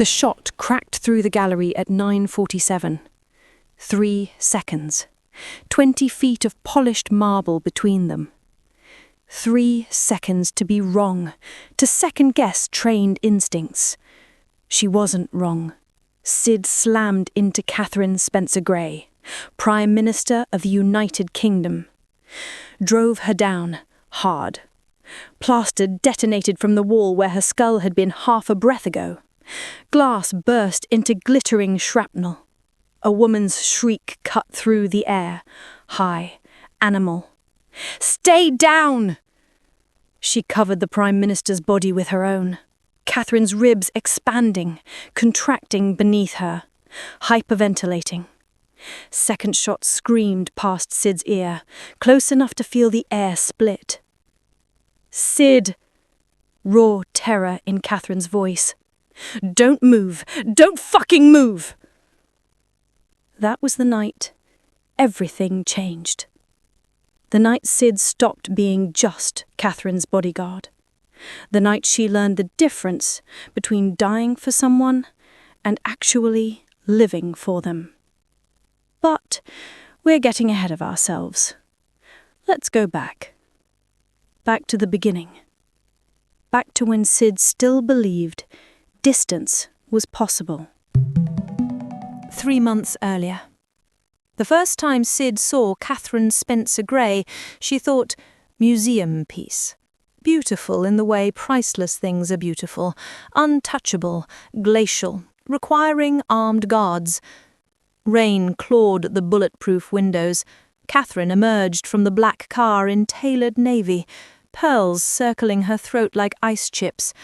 The shot cracked through the gallery at 9:47. 3 seconds. 20 feet of polished marble between them. 3 seconds to be wrong, to second-guess trained instincts. She wasn't wrong. Sid slammed into Catherine Spencer-Gray, Prime Minister of the United Kingdom. Drove her down, hard. Plaster detonated from the wall where her skull had been half a breath ago. Glass burst into glittering shrapnel. A woman's shriek cut through the air, high, animal. "Stay down!" She covered the Prime Minister's body with her own. Catherine's ribs expanding, contracting beneath her, hyperventilating. Second shot screamed past Sid's ear, close enough to feel the air split. "Sid!" Raw terror in Catherine's voice. "Don't move! Don't fucking move!" That was the night everything changed. The night Sid stopped being just Catherine's bodyguard. The night she learned the difference between dying for someone and actually living for them. But we're getting ahead of ourselves. Let's go back. Back to the beginning. Back to when Sid still believed distance was possible. 3 months earlier. The first time Sid saw Catherine Spencer-Gray, she thought, museum piece. Beautiful in the way priceless things are beautiful, untouchable, glacial, requiring armed guards. Rain clawed at the bulletproof windows. Catherine emerged from the black car in tailored navy, pearls circling her throat like ice chips,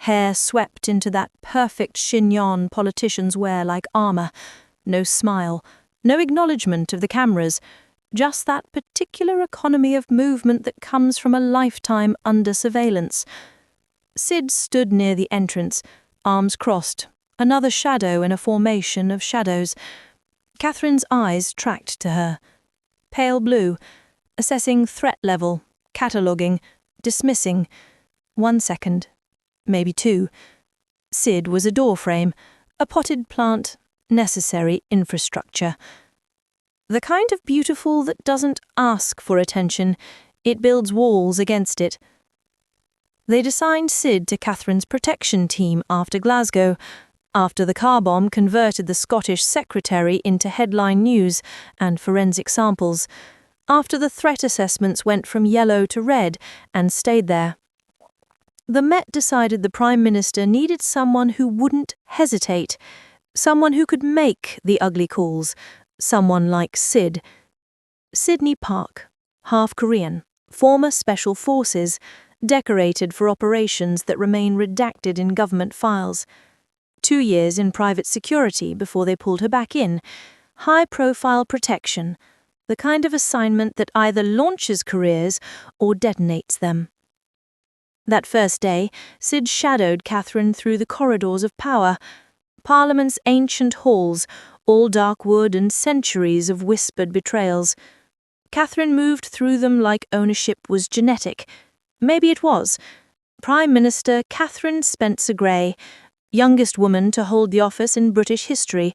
hair swept into that perfect chignon politicians wear like armor. No smile, no acknowledgement of the cameras, just that particular economy of movement that comes from a lifetime under surveillance. Sid stood near the entrance, arms crossed, another shadow in a formation of shadows. Catherine's eyes tracked to her. Pale blue, assessing threat level, cataloguing, dismissing. 1 second, maybe 2. Sid was a doorframe, a potted plant, necessary infrastructure. The kind of beautiful that doesn't ask for attention, it builds walls against it. They'd assigned Sid to Catherine's protection team after Glasgow, after the car bomb converted the Scottish secretary into headline news and forensic samples, after the threat assessments went from yellow to red and stayed there. The Met decided the Prime Minister needed someone who wouldn't hesitate, someone who could make the ugly calls, someone like Sid. Sidney Park, half Korean, former Special Forces, decorated for operations that remain redacted in government files. 2 years in private security before they pulled her back in. High-profile protection, the kind of assignment that either launches careers or detonates them. That first day, Sid shadowed Catherine through the corridors of power, Parliament's ancient halls, all dark wood and centuries of whispered betrayals. Catherine moved through them like ownership was genetic. Maybe it was. Prime Minister Catherine Spencer-Gray, youngest woman to hold the office in British history,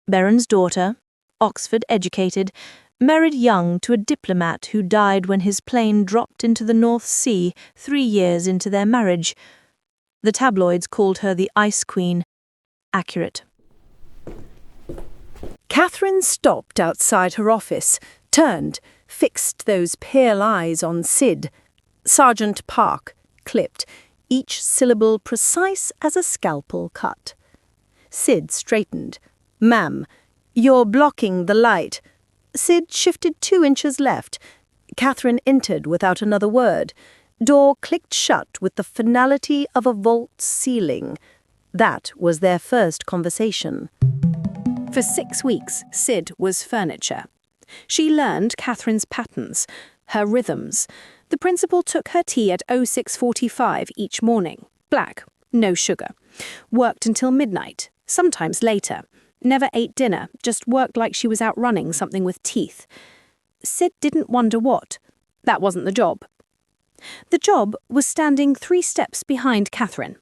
Baron's daughter, Oxford educated, married young to a diplomat who died when his plane dropped into the North Sea 3 years into their marriage. The tabloids called her the Ice Queen. Accurate. Catherine stopped outside her office, turned, fixed those pale eyes on Sid. Sergeant Park, clipped, each syllable precise as a scalpel cut. Sid straightened. "Ma'am, you're blocking the light." Sid shifted 2 inches left. Catherine entered without another word. Door clicked shut with the finality of a vault ceiling. That was their first conversation. For 6 weeks, Sid was furniture. She learned Catherine's patterns, her rhythms. The principal took her tea at 06:45 each morning. Black, no sugar. Worked until midnight, sometimes later. Never ate dinner, just worked like she was out running something with teeth. Sid didn't wonder what. That wasn't the job. The job was standing 3 steps behind Catherine.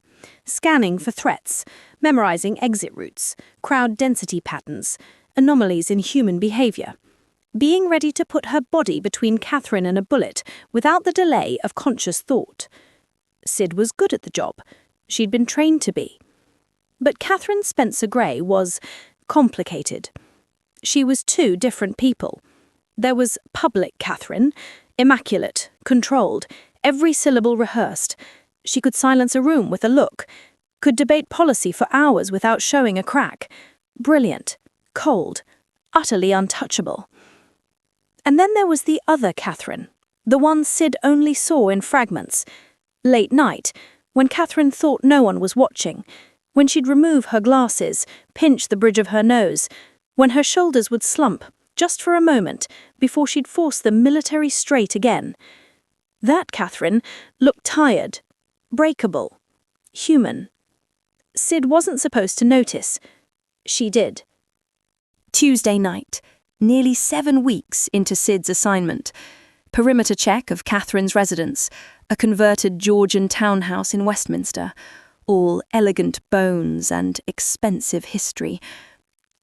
scanning for threats, memorizing exit routes, crowd density patterns, anomalies in human behavior. Being ready to put her body between Catherine and a bullet without the delay of conscious thought. Sid was good at the job. She'd been trained to be. But Catherine Spencer Gray was complicated. She was two different people. There was public Catherine, immaculate, controlled, every syllable rehearsed. She could silence a room with a look, could debate policy for hours without showing a crack. Brilliant, cold, utterly untouchable. And then there was the other Catherine, the one Sid only saw in fragments. Late night, when Catherine thought no one was watching, when she'd remove her glasses, pinch the bridge of her nose, when her shoulders would slump, just for a moment, before she'd force them military straight again. That Catherine looked tired, breakable, human. Sid wasn't supposed to notice. She did. Tuesday night, nearly 7 weeks into Sid's assignment. Perimeter check of Catherine's residence, a converted Georgian townhouse in Westminster, all elegant bones and expensive history.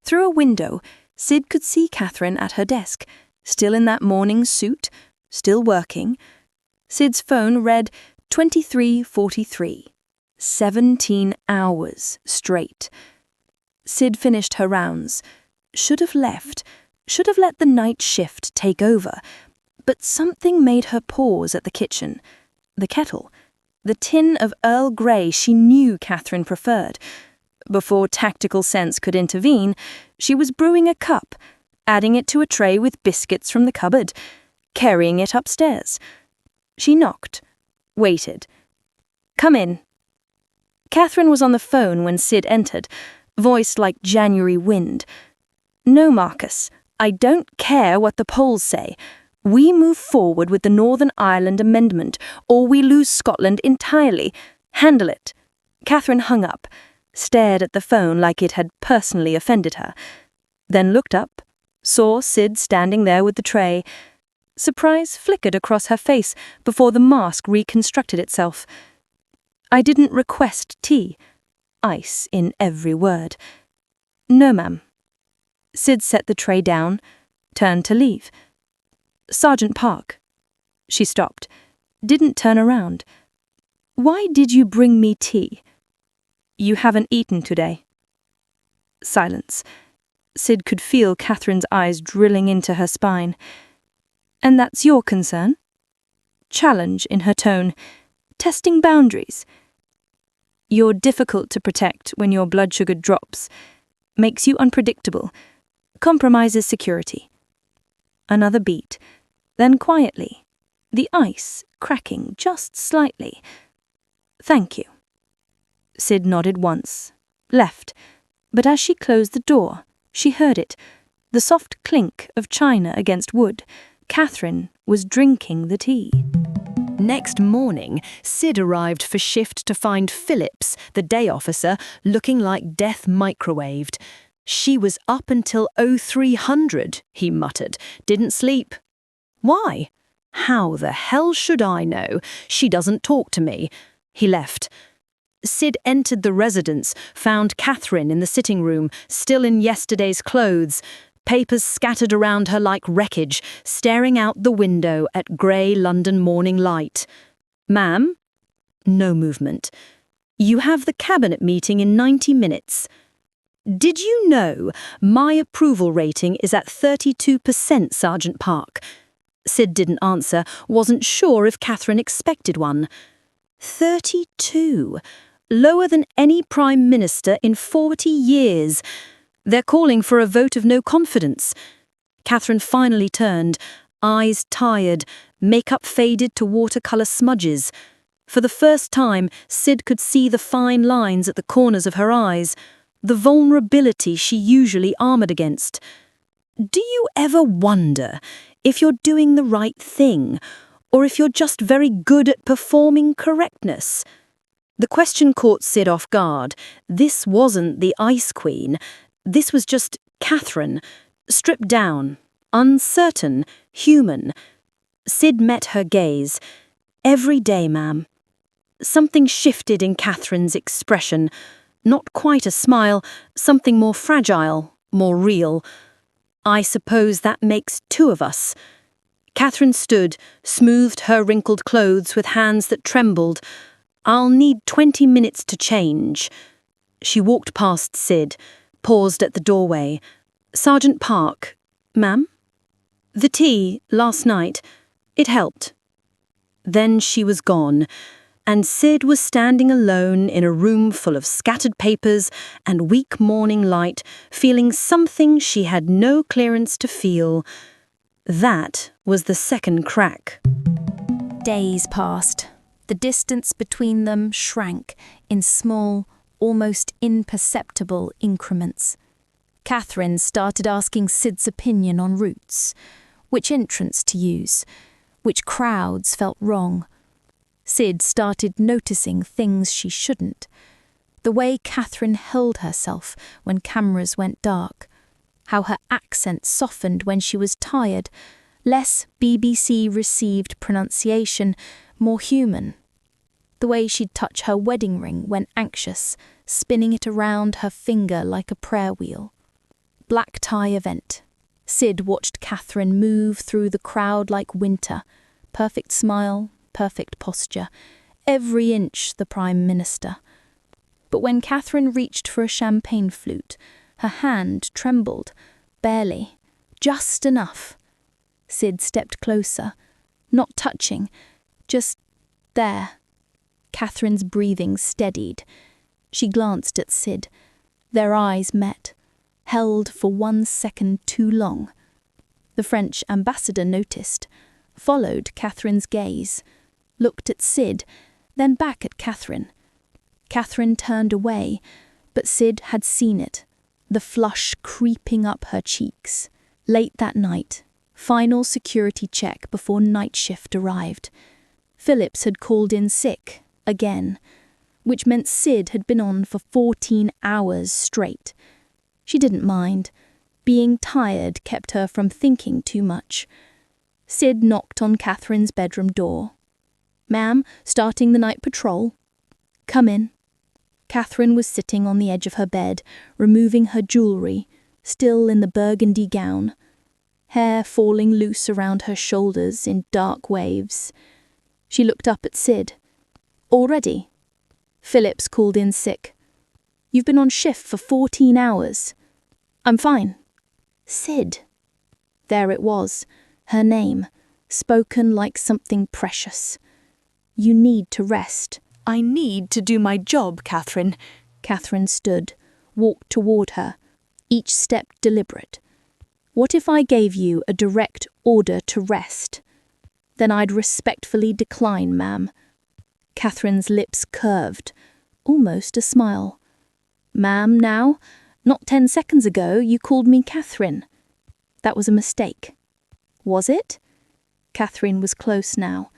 Through a window, Sid could see Catherine at her desk, still in that morning suit, still working. Sid's phone read 23:43, 17 hours straight. Sid finished her rounds. Should have left, should have let the night shift take over. But something made her pause at the kitchen. The kettle. The tin of Earl Grey she knew Catherine preferred. Before tactical sense could intervene, she was brewing a cup, adding it to a tray with biscuits from the cupboard, carrying it upstairs. She knocked, waited. "Come in." Catherine was on the phone when Sid entered, voice like January wind. "No, Marcus, I don't care what the polls say. We move forward with the Northern Ireland Amendment, or we lose Scotland entirely. Handle it." Catherine hung up, stared at the phone like it had personally offended her, then looked up, saw Sid standing there with the tray. Surprise flickered across her face before the mask reconstructed itself. "I didn't request tea." Ice in every word. "No, ma'am." Sid set the tray down, turned to leave. "Sergeant Park." She stopped, didn't turn around. "Why did you bring me tea?" "You haven't eaten today." Silence. Sid could feel Catherine's eyes drilling into her spine. "And that's your concern?" Challenge in her tone, testing boundaries. "You're difficult to protect when your blood sugar drops. Makes you unpredictable. Compromises security." Another beat. Then quietly, the ice cracking just slightly. "Thank you." Sid nodded once, left, but as she closed the door, she heard it, the soft clink of china against wood. Catherine was drinking the tea. Next morning, Sid arrived for shift to find Phillips, the day officer, looking like death microwaved. "She was up until 0300, he muttered. "Didn't sleep." "Why?" "How the hell should I know? She doesn't talk to me." He left. Sid entered the residence, found Catherine in the sitting room, still in yesterday's clothes, papers scattered around her like wreckage, staring out the window at grey London morning light. "Ma'am?" No movement. "You have the cabinet meeting in 90 minutes. "Did you know my approval rating is at 32%, Sergeant Park?" Sid didn't answer, wasn't sure if Catherine expected one. 32. Lower than any Prime Minister in 40 years. They're calling for a vote of no confidence. Catherine finally turned, eyes tired, makeup faded to watercolour smudges. For the first time, Sid could see the fine lines at the corners of her eyes, the vulnerability she usually armoured against. Do you ever wonder if you're doing the right thing, or if you're just very good at performing correctness? The question caught Sid off guard. This wasn't the Ice Queen. This was just Catherine, stripped down, uncertain, human. Sid met her gaze. "Every day, ma'am." Something shifted in Catherine's expression. Not quite a smile, something more fragile, more real. "I suppose that makes two of us." Catherine stood, smoothed her wrinkled clothes with hands that trembled. "I'll need 20 minutes to change." She walked past Sid, paused at the doorway. "Sergeant Park, ma'am?" "The tea, last night. It helped." Then she was gone, and Sid was standing alone in a room full of scattered papers and weak morning light, feeling something she had no clearance to feel. That was the second crack. Days passed. The distance between them shrank in small, almost imperceptible increments. Catherine started asking Sid's opinion on routes, which entrance to use, which crowds felt wrong. Sid started noticing things she shouldn't. The way Catherine held herself when cameras went dark, how her accent softened when she was tired, less BBC-received pronunciation, more human. The way she'd touch her wedding ring when anxious, spinning it around her finger like a prayer wheel. Black tie event. Sid watched Catherine move through the crowd like winter. Perfect smile, perfect posture. Every inch the Prime Minister. But when Catherine reached for a champagne flute, her hand trembled, barely, just enough. Sid stepped closer, not touching, just there. Catherine's breathing steadied. She glanced at Sid. Their eyes met, held for 1 second too long. The French ambassador noticed, followed Catherine's gaze, looked at Sid, then back at Catherine. Catherine turned away, but Sid had seen it, the flush creeping up her cheeks. Late that night, final security check before night shift arrived. Phillips had called in sick, again, which meant Sid had been on for 14 hours straight. She didn't mind. Being tired kept her from thinking too much. Sid knocked on Catherine's bedroom door. "Ma'am, starting the night patrol." "Come in." Catherine was sitting on the edge of her bed, removing her jewellery, still in the burgundy gown. Hair falling loose around her shoulders in dark waves. She looked up at Sid. "Already?" "Phillips called in sick." "You've been on shift for 14 hours." "I'm fine." "Sid." There it was, her name, spoken like something precious. "You need to rest." "I need to do my job, Catherine." Catherine stood, walked toward her, each step deliberate. "What if I gave you a direct order to rest?" "Then I'd respectfully decline, ma'am." Catherine's lips curved, almost a smile. "Ma'am, now? Not 10 seconds ago you called me Catherine." "That was a mistake." "Was it?" Catherine was close now,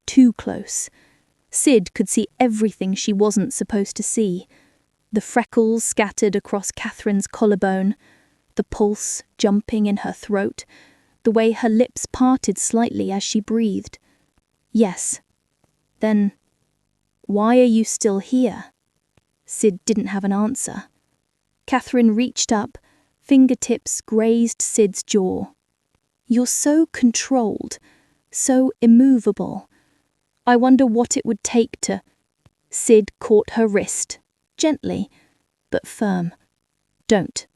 too close. Sid could see everything she wasn't supposed to see. The freckles scattered across Catherine's collarbone, the pulse jumping in her throat, the way her lips parted slightly as she breathed. "Yes." "Then, why are you still here?" Sid didn't have an answer. Catherine reached up, fingertips grazed Sid's jaw. "You're so controlled, so immovable. I wonder what it would take to—" Sid caught her wrist, gently, but firm. "Don't."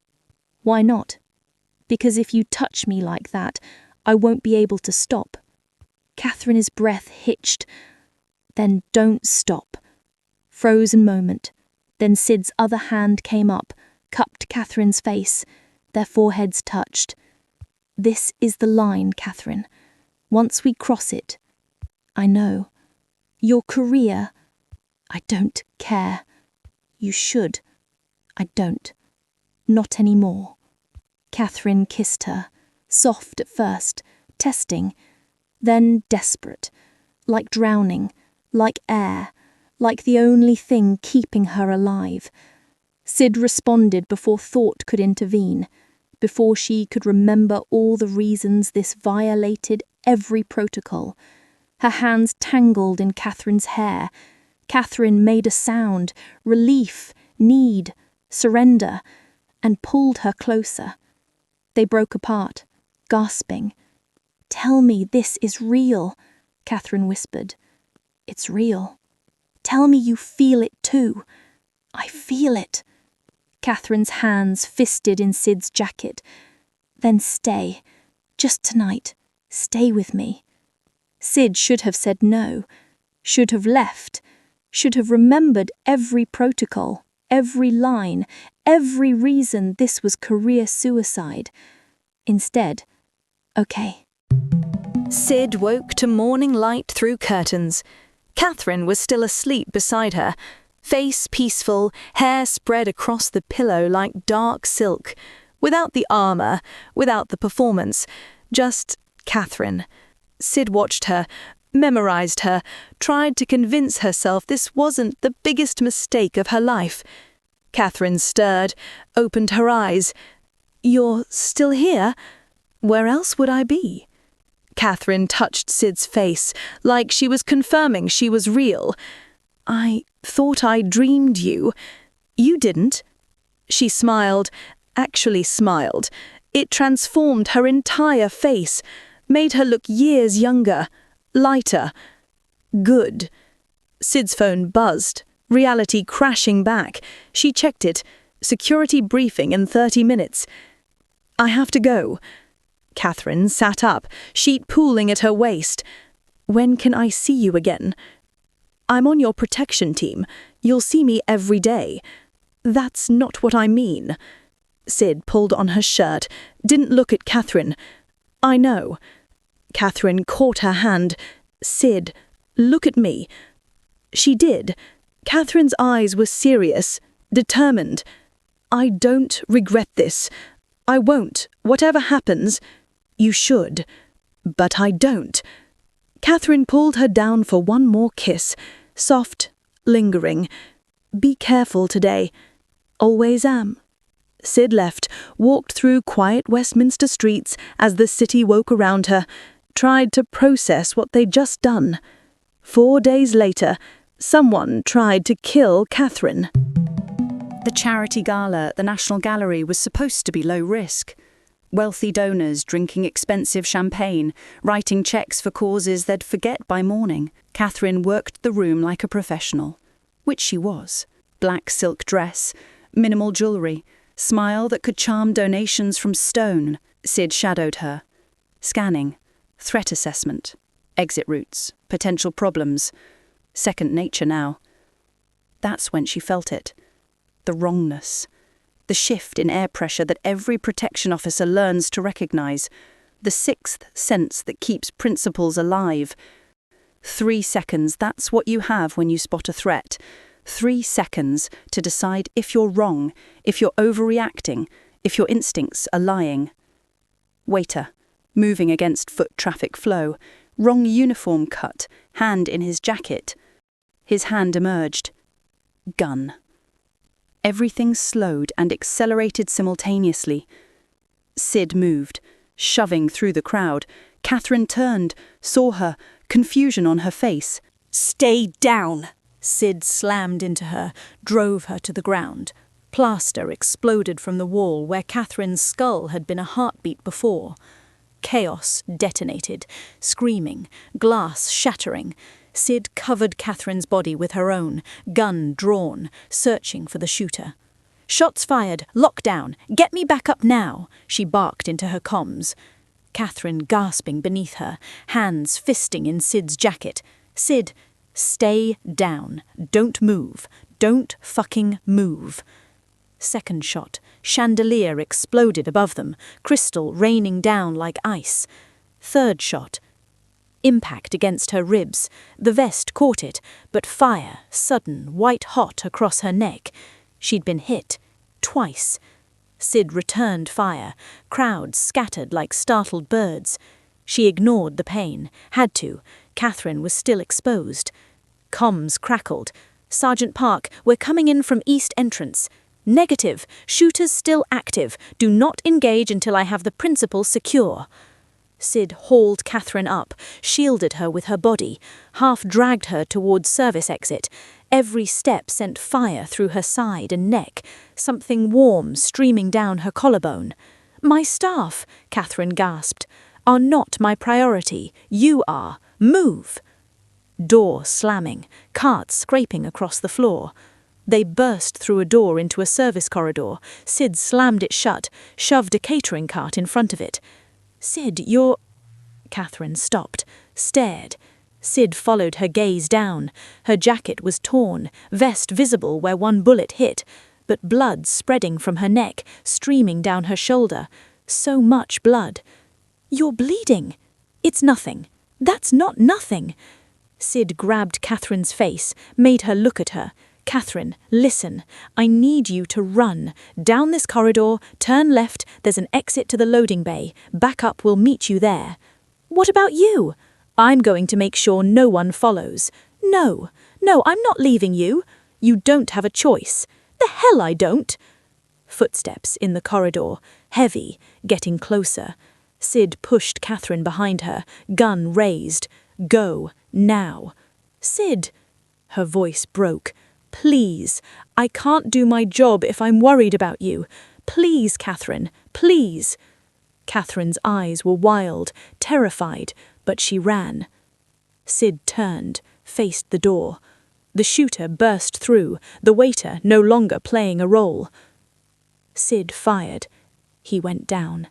"Why not?" "Because if you touch me like that, I won't be able to stop." Catherine's breath hitched. "Then don't stop." Frozen moment. Then Sid's other hand came up, cupped Catherine's face. Their foreheads touched. "This is the line, Catherine. Once we cross it—" "I know. Your career—" "I don't care." "You should." "I don't. Not anymore." Catherine kissed her, soft at first, testing, then desperate, like drowning, like air, like the only thing keeping her alive. Sid responded before thought could intervene, before she could remember all the reasons this violated every protocol. Her hands tangled in Catherine's hair, Catherine made a sound, relief, need, surrender, and pulled her closer. They broke apart, gasping. "Tell me this is real," Catherine whispered. "It's real. Tell me you feel it too." "I feel it." Catherine's hands fisted in Sid's jacket. "Then stay. Just tonight. Stay with me." Sid should have said no, should have left, should have remembered every protocol, every line, every reason this was career suicide. Instead, okay. Sid woke to morning light through curtains. Catherine was still asleep beside her, face peaceful, hair spread across the pillow like dark silk, without the armor, without the performance, just Catherine. Sid watched her, memorized her, tried to convince herself this wasn't the biggest mistake of her life. Catherine stirred, opened her eyes. "You're still here? Where else would I be?" Catherine touched Sid's face, like she was confirming she was real. "I thought I dreamed you. You didn't." She smiled, actually smiled. It transformed her entire face, made her look years younger, lighter. Good. Sid's phone buzzed, reality crashing back. She checked it. Security briefing in 30 minutes. "I have to go." Catherine sat up, sheet pooling at her waist. "When can I see you again?" "I'm on your protection team. You'll see me every day." "That's not what I mean." Sid pulled on her shirt, didn't look at Catherine. "I know." Catherine caught her hand. "Sid, look at me." She did. Catherine's eyes were serious, determined. "I don't regret this. I won't, whatever happens. You should. But I don't." Catherine pulled her down for one more kiss, soft, lingering. "Be careful today." "Always am." Sid left, walked through quiet Westminster streets as the city woke around her, tried to process what they'd just done. 4 days later, someone tried to kill Catherine. The charity gala at the National Gallery was supposed to be low risk. Wealthy donors drinking expensive champagne, writing checks for causes they'd forget by morning. Catherine worked the room like a professional, which she was. Black silk dress, minimal jewellery, smile that could charm donations from stone. Sid shadowed her. Scanning, threat assessment, exit routes, potential problems. Second nature now. That's when she felt it. The wrongness. The shift in air pressure that every protection officer learns to recognise. The sixth sense that keeps principles alive. 3 seconds, that's what you have when you spot a threat. 3 seconds to decide if you're wrong, if you're overreacting, if your instincts are lying. Waiter, moving against foot traffic flow, wrong uniform cut, hand in his jacket. His hand emerged. Gun. Everything slowed and accelerated simultaneously. Sid moved, shoving through the crowd. Catherine turned, saw her, confusion on her face. "Stay down!" Sid slammed into her, drove her to the ground. Plaster exploded from the wall where Catherine's skull had been a heartbeat before. Chaos detonated, screaming, glass shattering. Sid covered Catherine's body with her own, gun drawn, searching for the shooter. "Shots fired, lockdown, get me back up now," she barked into her comms. Catherine gasping beneath her, hands fisting in Sid's jacket. "Sid, stay down. Don't move. Don't fucking move." Second shot. Chandelier exploded above them, crystal raining down like ice. Third shot. Impact against her ribs. The vest caught it, but fire, sudden, white-hot across her neck. She'd been hit. Twice. Sid returned fire. Crowds scattered like startled birds. She ignored the pain. Had to. Catherine was still exposed. Comms crackled. "Sergeant Park, we're coming in from east entrance." "Negative. Shooters still active. Do not engage until I have the principal secure." Sid hauled Catherine up, shielded her with her body, half dragged her towards service exit. Every step sent fire through her side and neck, something warm streaming down her collarbone. "My staff," Catherine gasped, "are not my priority. You are. Move!" Door slamming, carts scraping across the floor. They burst through a door into a service corridor. Sid slammed it shut, shoved a catering cart in front of it. "Sid, you're—" Catherine stopped, stared. Sid followed her gaze down. Her jacket was torn, vest visible where one bullet hit, but blood spreading from her neck, streaming down her shoulder. So much blood. "You're bleeding." "It's nothing." "That's not nothing." Sid grabbed Catherine's face, made her look at her. "Catherine, listen. I need you to run. Down this corridor, turn left, there's an exit to the loading bay. Backup will meet you there." "What about you?" "I'm going to make sure no one follows." No, I'm not leaving you." "You don't have a choice." "The hell I don't." Footsteps in the corridor, heavy, getting closer. Sid pushed Catherine behind her, gun raised. "Go, now." "Sid." Her voice broke. "Please, I can't do my job if I'm worried about you. Please, Catherine, please." Catherine's eyes were wild, terrified, but she ran. Sid turned, faced the door. The shooter burst through, the waiter no longer playing a role. Sid fired. He went down.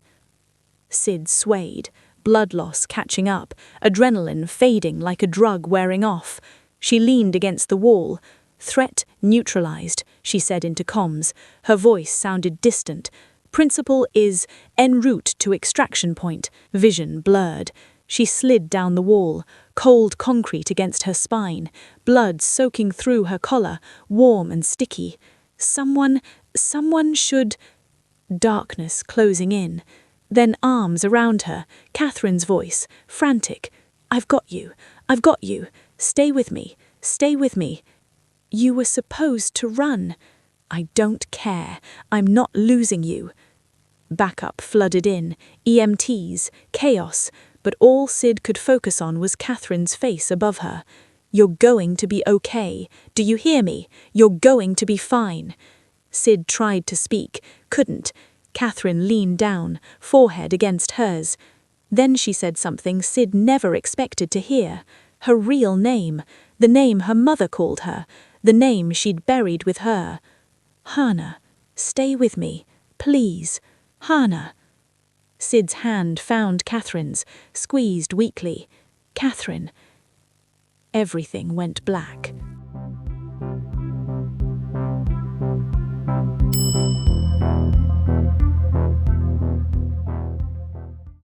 Sid swayed, blood loss catching up, adrenaline fading like a drug wearing off. She leaned against the wall. "Threat neutralized," she said into comms. Her voice sounded distant. "Principal is en route to extraction point." Vision blurred. She slid down the wall, cold concrete against her spine, blood soaking through her collar, warm and sticky. Someone should... Darkness closing in. Then arms around her, Catherine's voice, frantic. I've got you. Stay with me. Stay with me." "You were supposed to run." "I don't care. I'm not losing you." Backup flooded in, EMTs, chaos, but all Sid could focus on was Catherine's face above her. "You're going to be okay. Do you hear me? You're going to be fine." Sid tried to speak, couldn't. Catherine leaned down, forehead against hers. Then she said something Sid never expected to hear. Her real name, the name her mother called her, the name she'd buried with her. "Hannah, stay with me, please. Hannah." Sid's hand found Catherine's, squeezed weakly. "Catherine." Everything went black.